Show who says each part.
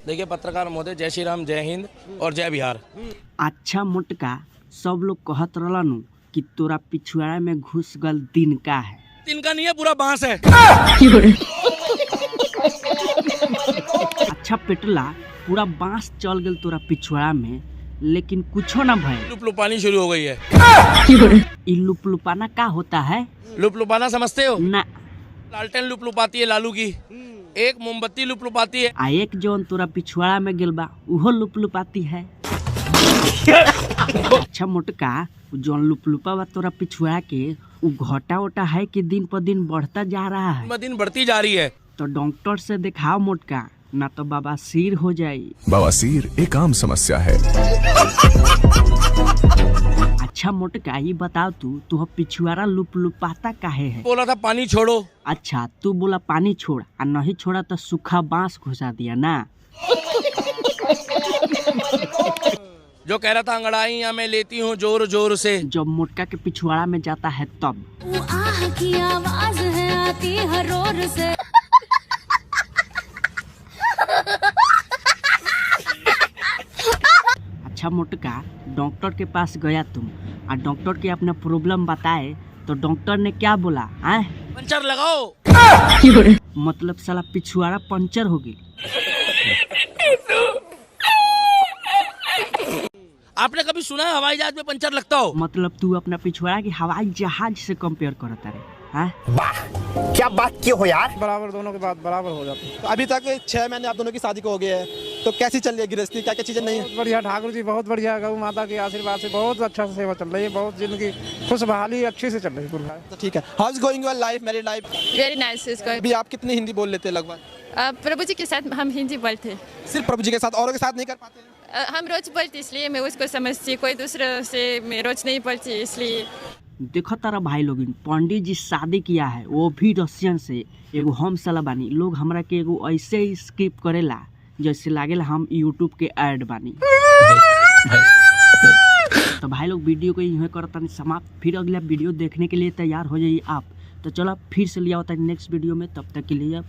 Speaker 1: देखिए पत्रकार महोदय, जय श्री राम, जय हिंद और जय बिहार।
Speaker 2: अच्छा मोटका, सब लोग कहत रहलन कि तोरा पिछुआड़ा में घुस गल दिन का है।
Speaker 1: तिनका नहीं है, पूरा बांस है।
Speaker 2: अच्छा पेटला, पूरा बांस चल गल तोरा पिछुआड़ा में, लेकिन कुछो ना भय।
Speaker 1: लुपलुपानी शुरू हो गई है।
Speaker 2: ई लुपलुपाना का होता है?
Speaker 1: लुपलुपाना समझते हो?
Speaker 2: ना।
Speaker 1: लालटेन लुपलुपाती है लालू की, एक मोमबत्ती लुपलुपाती है।
Speaker 2: आ एक जौन तोरा पिछुआड़ा में गेल बा उहो लुपलुपाती है। अच्छा मोटका, जौन लुपलुपा बा तोरा पिछुआ के, उ घटा वटा है कि दिन पर दिन बढ़ता जा रहा है?
Speaker 1: दिन बढ़ती जा रही है।
Speaker 2: तो डॉक्टर से दिखाओ मोटका, ना तो बवासीर हो जाई।
Speaker 3: बवासीर एक आम समस्या है।
Speaker 2: अच्छा मोटका, ये बताओ तू पिछुआरा लुपलुपाता काहे है?
Speaker 1: बोला था पानी छोड़ो।
Speaker 2: अच्छा, तू बोला पानी छोड़, और नहीं छोड़ा तो सूखा बांस घुसा दिया ना।
Speaker 1: जो कह रहा था अंगड़ाई मैं लेती हूँ जोर जोर से।
Speaker 2: जब मोटका के पिछुआड़ा में जाता है तब
Speaker 4: वो आह की आवाज है आती हर ओर से।
Speaker 2: अच्छा मोटका, डॉक्टर के पास गया तुम, और डॉक्टर के अपना प्रॉब्लम बताए तो डॉक्टर ने क्या बोला?
Speaker 1: पंचर लगाओ।
Speaker 2: मतलब साला पिछुआड़ा पंचर हो गई।
Speaker 1: आपने कभी सुना है हवाई जहाज में पंचर लगता हो?
Speaker 2: मतलब तू अपना पिछुआड़ा की हवाई जहाज से कंपेयर करता रे?
Speaker 5: वाह, क्या बात की हो यार।
Speaker 6: बराबर, दोनों के बात बराबर हो जाती है। अभी तक 6 महीने आप दोनों की शादी को हो गए हैं, तो कैसी चल रही है गृहस्थी? क्या क्या चीजें नहीं है? बहुत बढ़िया ठाकुर जी, बहुत बढ़िया। गौ माता के आशीर्वाद से बहुत अच्छा सेवा चल रही है। बहुत जिंदगी खुशहाली अच्छी से चल रही है।
Speaker 5: तो ठीक है, how is going your life, married life?
Speaker 7: Very nice.
Speaker 5: अभी आप कितनी हिंदी बोल लेते हैं लगभग?
Speaker 7: प्रभु जी के साथ हम हिंदी बोलते हैं।
Speaker 5: सिर्फ प्रभु जी के साथ, औरों के साथ नहीं कर पाते?
Speaker 7: हम रोज बोलते इसलिए मैं उसको समझती, कोई दूसरे से मैं रोज नहीं बोलती इसलिए।
Speaker 2: देखो तारा भाई लोग, पंडित जी शादी किया है वो भी रशियन से। एगो हम साला बानी लोग हमरा के एगो ऐसे ही स्किप करेला जैसे लागेला हम यूट्यूब के ऐड बानी। तो भाई लोग, वीडियो को यूं करता समाप्त। फिर अगला वीडियो देखने के लिए तैयार हो जाइए आप। तो चलो फिर से लिया होता है नेक्स्ट वीडियो में, तब तक के लिए